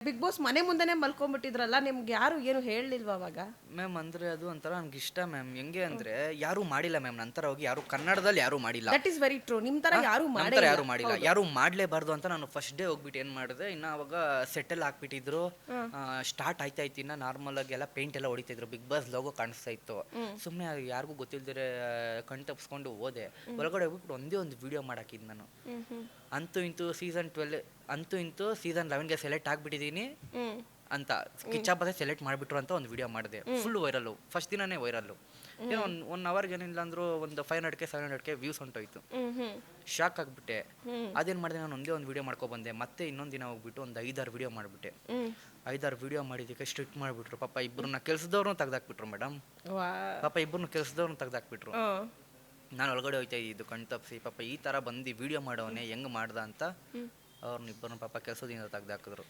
Big boss ಮನೆ ಮುಂದೆನೆ ಮಲ್ಕೊಂಡ್ಬಿಟ್ಟಿದ್ರಲ್ಲ, ನಿಮ್ಗೆ ಯಾರು ಏನು ಹೇಳಲಿಲ್ವಾ ಅವಾಗ? ಮ್ಯಾಮ್ ಅಂದರೆ ಅದು ಒಂಥರ ನನಗೆ ಇಷ್ಟ ಮ್ಯಾಮ್. ಹೆಂಗೆ ಅಂದರೆ ಯಾರೂ ಮಾಡಿಲ್ಲ ಮ್ಯಾಮ್, ನಂತರ ಹೋಗಿ ಯಾರು ಕನ್ನಡದಲ್ಲಿ ಯಾರೂ ಮಾಡಿಲ್ಲ. That is very true. ನಿಮ್ ತರ ಯಾರು ನಮ್ಮ ಮಾಡೇ ಥರ ಇಲ್ಲ. ಯಾರೂ ಮಾಡಿಲ್ಲ, ಯಾರೂ ಮಾಡಲೇಬಾರ್ದು ಅಂತ ನಾನು ಫಸ್ಟ್ ಡೇ ಹೋಗ್ಬಿಟ್ಟು ಏನು ಮಾಡಿದೆ, ಇನ್ನು ಅವಾಗ ಸೆಟ್ಟೆಲ್ಲ ಹಾಕ್ಬಿಟ್ಟಿದ್ರು. ಸ್ಟಾರ್ಟ್ ಆಯ್ತಾಯ್ತು, ಇನ್ನು ನಾರ್ಮಲಾಗಿ ಎಲ್ಲ ಪೇಂಟ್ ಎಲ್ಲ ಹೊಡಿತಿದ್ರು, ಬಿಗ್ ಬಾಸ್ ಲೋಗೋ ಕಾಣಿಸ್ತಾ ಇತ್ತು. ಸುಮ್ಮನೆ ಯಾರಿಗೂ ಗೊತ್ತಿಲ್ದಿರೆ ಕಣ್ ತಪ್ಪಿಸ್ಕೊಂಡು ಹೋದೆ. ಒಳಗಡೆ ಹೋಗ್ಬಿಟ್ಟು ಒಂದೇ ಒಂದು ವೀಡಿಯೋ ಮಾಡಾಕಿದ್ದು ನಾನು. ಅಂತೂ ಇಂತೂ ಸೀಸನ್ 11ಗೆ ಸೆಲೆಕ್ಟ್ ಆಗಿಬಿಟ್ಟಿದ್ದೀನಿ ಅಂತ ಕಿಚ್ಚಾಪದೆ ಸೆಲೆಕ್ಟ್ ಮಾಡಿಬಿಟ್ರು ಅಂತ ಒಂದು ವಿಡಿಯೋ ಮಾಡಿದೆ. ಫುಲ್ ವೈರಲ್ಲು, ಫಸ್ಟ್ ದಿನನೇ ವೈರಲ್ಲು. ಏನೋ ಒನ್ ಅವರ್ಗೆ ಏನಿಲ್ಲ ಅಂದರೂ ಒಂದು 500K 700K ವ್ಯೂಸ್ ಹೊಂಟೋಯ್ತು. ಶಾಕ್ ಆಗಿಬಿಟ್ಟೆ. ಅದೇನು ಮಾಡಿದೆ, ನಾನು ಒಂದೇ ಒಂದು ವೀಡಿಯೋ ಮಾಡ್ಕೊಬಂದೆ. ಮತ್ತೆ ಇನ್ನೊಂದು ದಿನ ಹೋಗ್ಬಿಟ್ಟು ಒಂದು 5-6 ವೀಡಿಯೋ ಮಾಡಿಬಿಟ್ಟೆ. 5-6 ವೀಡಿಯೋ ಮಾಡಿದ್ದಕ್ಕೆ ಸ್ಟ್ರಿಕ್ಟ್ ಮಾಡಿಬಿಟ್ರು. ಪಾಪ ಇಬ್ಬರನ್ನ ಕೆಲಸದವ್ರನ್ನೂ ತೆಗ್ದಾಕ್ಬಿಟ್ರು ಮೇಡಮ್. ತೆಗ್ದಾಕ್ಬಿಟ್ರು. ನಾನು ಒಳಗಡೆ ಹೋಗ್ತಾ ಇದ್ದಿದ್ದು ಕಣ್ ತಪ್ಪಿಸಿ, ಪಾಪ ಈ ಥರ ಬಂದು ವೀಡಿಯೋ ಮಾಡೋವನೇ ಹೆಂಗೆ ಮಾಡ್ದ ಅಂತ ಅವ್ರನ್ನ ಇಬ್ಬರನ್ನ ಪಾಪ ಕೆಲಸದಿಂದ ತೆಗ್ದಾಕಿದ್ರು.